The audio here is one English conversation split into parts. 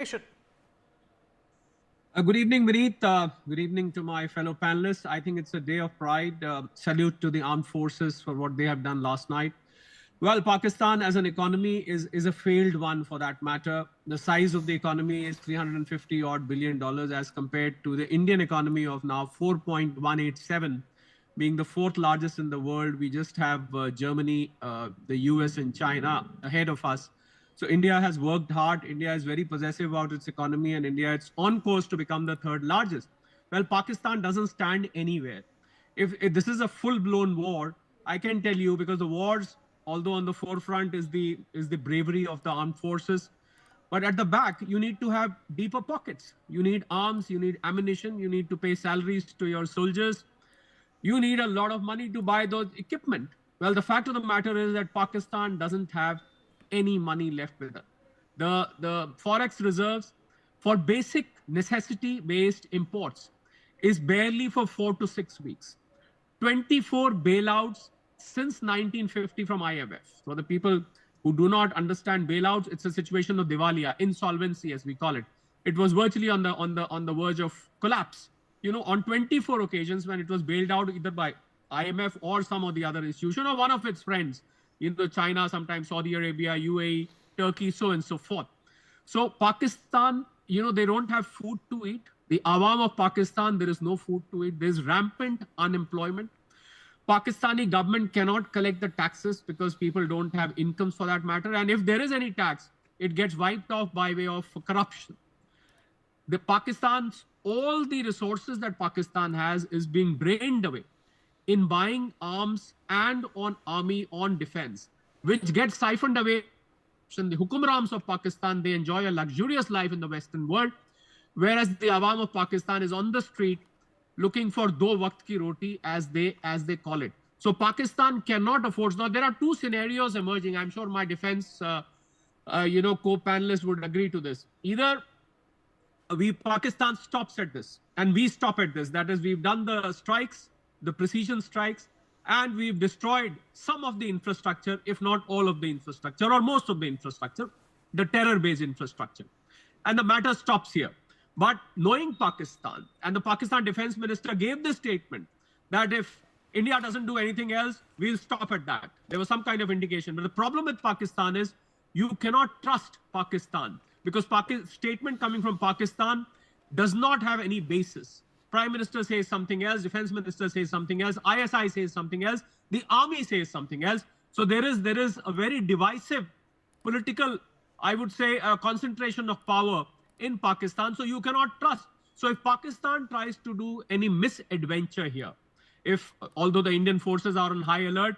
Good evening, Vineet. Good evening to my fellow panelists. I think it's a day of pride. Salute to the armed forces for what they have done last night. Well, Pakistan as an economy is a failed one for that matter. The size of the economy is 350 odd billion dollars as compared to the Indian economy of now 4.187, being the fourth largest in the world. We just have Germany, the US, and China ahead of us. So India has worked hard. India is very possessive about its economy, and India is on course to become the third largest. Well, Pakistan doesn't stand anywhere. If this is a full-blown war, I can tell you, because the wars, although on the forefront is the bravery of the armed forces, but at the back you need to have deeper pockets. You need arms, you need ammunition, you need to pay salaries to your soldiers, you need a lot of money to buy those equipment. Well, the fact of the matter is that Pakistan doesn't have any money left with it. The forex reserves for basic necessity based imports is barely for 4 to 6 weeks. 24 bailouts since 1950 from IMF. For the people who do not understand bailouts, it's a situation of Diwaliya, insolvency as we call it. It was virtually on the verge of collapse. On 24 occasions when it was bailed out either by IMF or some of the other institution or one of its friends, China, sometimes Saudi Arabia, UAE, Turkey, so on and so forth. So Pakistan, they don't have food to eat. The Awam of Pakistan, there is no food to eat. There's rampant unemployment. Pakistani government cannot collect the taxes because people don't have incomes for that matter. And if there is any tax, it gets wiped off by way of corruption. All the resources that Pakistan has is being drained away in buying arms and on army, on defense, which gets siphoned away. The Hukumrams of Pakistan, they enjoy a luxurious life in the Western world, whereas the Awam of Pakistan is on the street looking for do waqt ki roti, as they call it. So Pakistan cannot afford. Now there are two scenarios emerging. I'm sure my defense co-panelists would agree to this. Either Pakistan stops at this and we stop at this. That is, we've done the strikes, the precision strikes, and we've destroyed some of the infrastructure, if not all of the infrastructure or most of the infrastructure, the terror-based infrastructure. And the matter stops here. But knowing Pakistan, and the Pakistan defense minister gave this statement that if India doesn't do anything else, we'll stop at that. There was some kind of indication. But the problem with Pakistan is you cannot trust Pakistan because statement coming from Pakistan does not have any basis. Prime Minister says something else, Defense Minister says something else, ISI says something else, the army says something else. So there is a very divisive political, I would say, concentration of power in Pakistan. So you cannot trust. So if Pakistan tries to do any misadventure here, although the Indian forces are on high alert,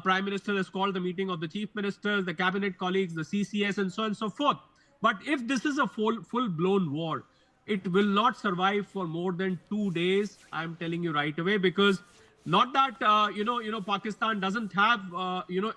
Prime Minister has called the meeting of the chief ministers, the cabinet colleagues, the CCS, and so on and so forth. But if this is a full-blown war, it will not survive for more than 2 days. I'm telling you right away, because not that Pakistan doesn't have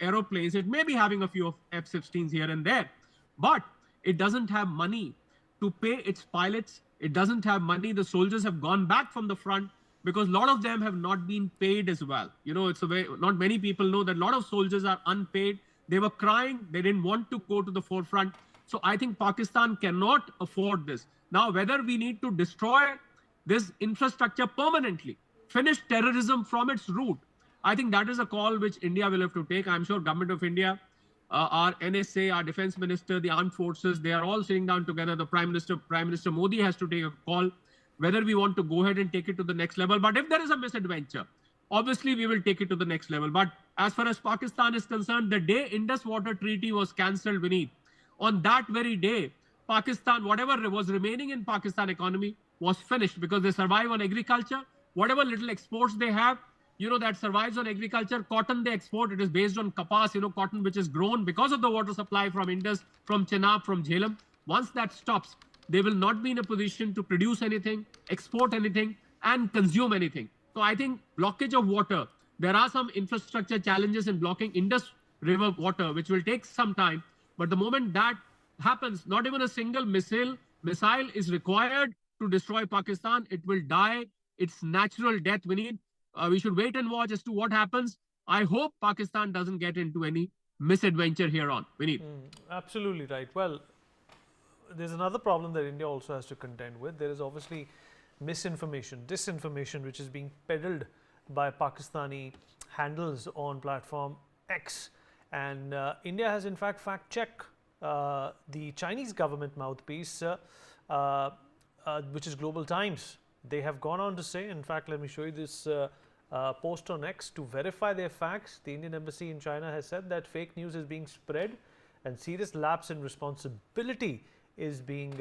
aeroplanes. It may be having a few of F-16s here and there, but it doesn't have money to pay its pilots. It doesn't have money. The soldiers have gone back from the front because a lot of them have not been paid as well. Not many people know that a lot of soldiers are unpaid. They were crying. They didn't want to go to the forefront. So I think Pakistan cannot afford this. Now, whether we need to destroy this infrastructure permanently, finish terrorism from its root, I think that is a call which India will have to take. I'm sure Government of India, our NSA, our Defense Minister, the Armed Forces, they are all sitting down together. The Prime Minister Modi has to take a call whether we want to go ahead and take it to the next level. But if there is a misadventure, obviously we will take it to the next level. But as far as Pakistan is concerned, the day Indus Water Treaty was cancelled, Vineet, on that very day, Pakistan, whatever was remaining in Pakistan economy was finished because they survive on agriculture. Whatever little exports they have, that survives on agriculture. Cotton they export, it is based on kapas, cotton which is grown because of the water supply from Indus, from Chenab, from Jhelum. Once that stops, they will not be in a position to produce anything, export anything, and consume anything. So I think blockage of water, there are some infrastructure challenges in blocking Indus River water, which will take some time. But the moment that happens, not even a single missile is required to destroy Pakistan. It will die its natural death. We should wait and watch as to what happens. I hope Pakistan doesn't get into any misadventure here on. Vineet. Absolutely right. Well, there's another problem that India also has to contend with. There is obviously misinformation, disinformation, which is being peddled by Pakistani handles on platform X. And India has in fact fact-checked the Chinese government mouthpiece, which is Global Times. They have gone on to say, in fact, let me show you this post on X. To verify their facts, the Indian embassy in China has said that fake news is being spread and serious lapse in responsibility is being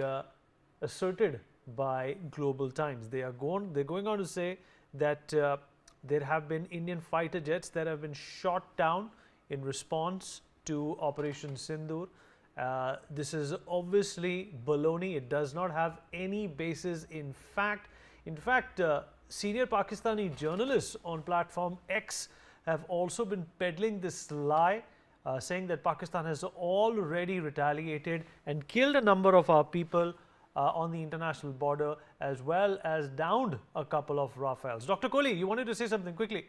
asserted by Global Times. They're going on to say that there have been Indian fighter jets that have been shot down in response to Operation Sindoor. This is obviously baloney. It does not have any basis in fact. In fact, senior Pakistani journalists on platform X have also been peddling this lie, saying that Pakistan has already retaliated and killed a number of our people on the international border, as well as downed a couple of Rafales. Dr. Kohli, you wanted to say something quickly.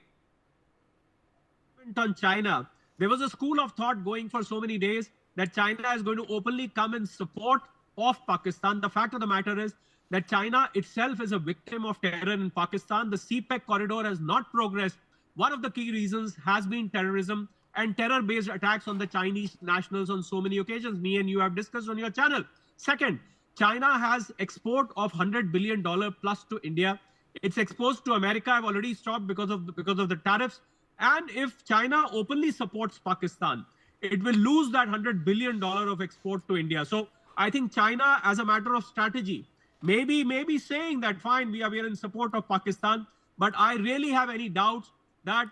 On China, there was a school of thought going for so many days that China is going to openly come in support of Pakistan. The fact of the matter is that China itself is a victim of terror in Pakistan. The CPEC corridor has not progressed. One of the key reasons has been terrorism and terror-based attacks on the Chinese nationals on so many occasions. Me and you have discussed on your channel. Second, China has export of $100 billion plus to India. It's exposed to America. I've already stopped because of the tariffs. And if China openly supports Pakistan, it will lose that $100 billion of export to India. So I think China, as a matter of strategy, maybe saying that fine, we are in support of Pakistan, but I really have any doubts that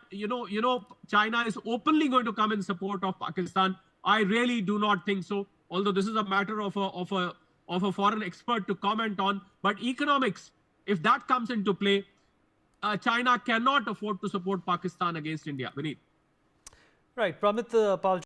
China is openly going to come in support of Pakistan. I really do not think so. Although this is a matter of a foreign expert to comment on, but economics, if that comes into play, China cannot afford to support Pakistan against India. Vineet. Right, Pramit Pal.